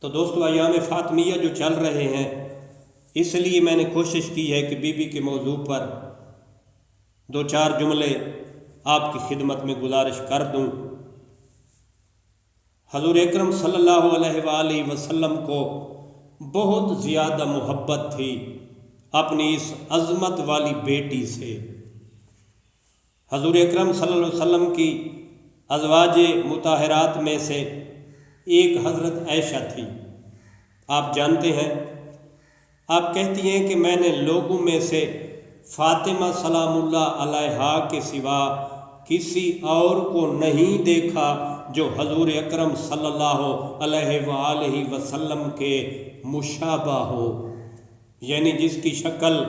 تو دوستو ایام فاطمیہ جو چل رہے ہیں، اس لیے میں نے کوشش کی ہے کہ بی بی کے موضوع پر دو چار جملے آپ کی خدمت میں گزارش کر دوں۔ حضور اکرم صلی اللہ علیہ وآلہ وسلم کو بہت زیادہ محبت تھی اپنی اس عظمت والی بیٹی سے۔ حضور اکرم صلی اللہ علیہ وسلم کی ازواج مطہرات میں سے ایک حضرت عائشہ تھی۔ آپ جانتے ہیں، آپ کہتی ہیں کہ میں نے لوگوں میں سے فاطمہ سلام اللہ علیہا کے سوا کسی اور کو نہیں دیکھا جو حضور اکرم صلی اللہ علیہ وآلہ وسلم کے مشابہ ہو، یعنی جس کی شکل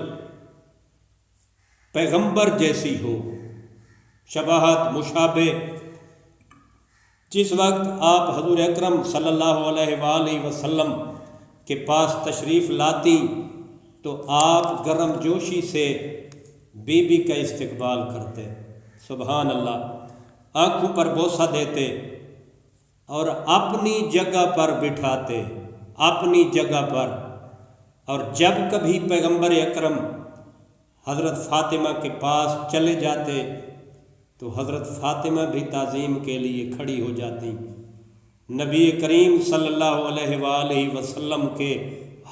پیغمبر جیسی ہو، شباہت مشابہ۔ جس وقت آپ حضور اکرم صلی اللہ علیہ وآلہ وسلم کے پاس تشریف لاتی تو آپ گرم جوشی سے بی بی کا استقبال کرتے، سبحان اللہ، آنکھوں پر بوسہ دیتے اور اپنی جگہ پر بٹھاتے، اپنی جگہ پر۔ اور جب کبھی پیغمبر اکرم حضرت فاطمہ کے پاس چلے جاتے تو حضرت فاطمہ بھی تعظیم کے لیے کھڑی ہو جاتی، نبی کریم صلی اللہ علیہ وآلہ وسلم کے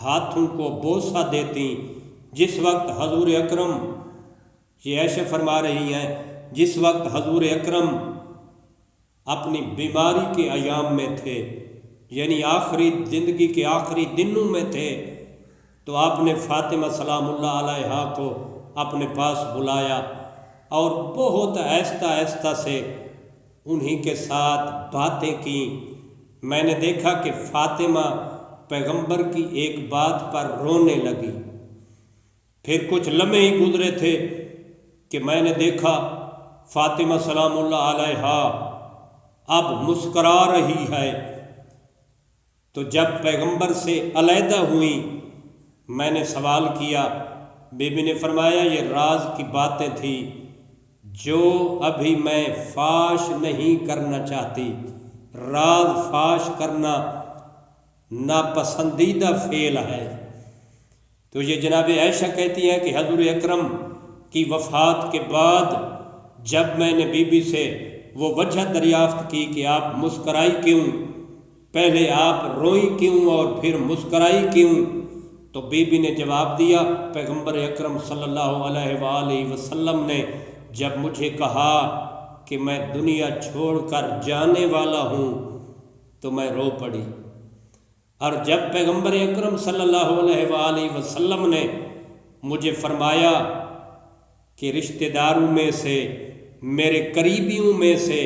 ہاتھوں کو بوسہ دیتی۔ جس وقت حضور اکرم، یہ عائشہ فرما رہی ہیں، جس وقت حضور اکرم اپنی بیماری کے ایام میں تھے، یعنی آخری زندگی کے آخری دنوں میں تھے، تو آپ نے فاطمہ سلام اللہ علیہا کو اپنے پاس بلایا اور بہت آہستہ آہستہ سے انہی کے ساتھ باتیں کی۔ میں نے دیکھا کہ فاطمہ پیغمبر کی ایک بات پر رونے لگی۔ پھر کچھ لمحے ہی گزرے تھے کہ میں نے دیکھا فاطمہ سلام اللہ علیہا اب مسکرا رہی ہے۔ تو جب پیغمبر سے علیحدہ ہوئی، میں نے سوال کیا، بی بی نے فرمایا یہ راز کی باتیں تھیں جو ابھی میں فاش نہیں کرنا چاہتی۔ راز فاش کرنا ناپسندیدہ فعل ہے۔ تو یہ جناب عائشہ کہتی ہیں کہ حضور اکرم کی وفات کے بعد جب میں نے بی بی سے وہ وجہ دریافت کی کہ آپ مسکرائی کیوں، پہلے آپ روئی کیوں اور پھر مسکرائی کیوں، تو بی بی نے جواب دیا، پیغمبر اکرم صلی اللہ علیہ وآلہ وسلم نے جب مجھے کہا کہ میں دنیا چھوڑ کر جانے والا ہوں تو میں رو پڑی، اور جب پیغمبر اکرم صلی اللہ علیہ وآلہ وسلم نے مجھے فرمایا کہ رشتہ داروں میں سے، میرے قریبیوں میں سے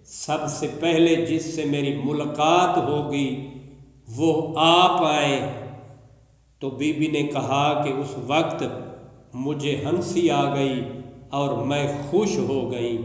سب سے پہلے جس سے میری ملاقات ہوگی وہ آپ آئیں، تو بی بی نے کہا کہ اس وقت مجھے ہنسی آ گئی اور میں خوش ہو گئی۔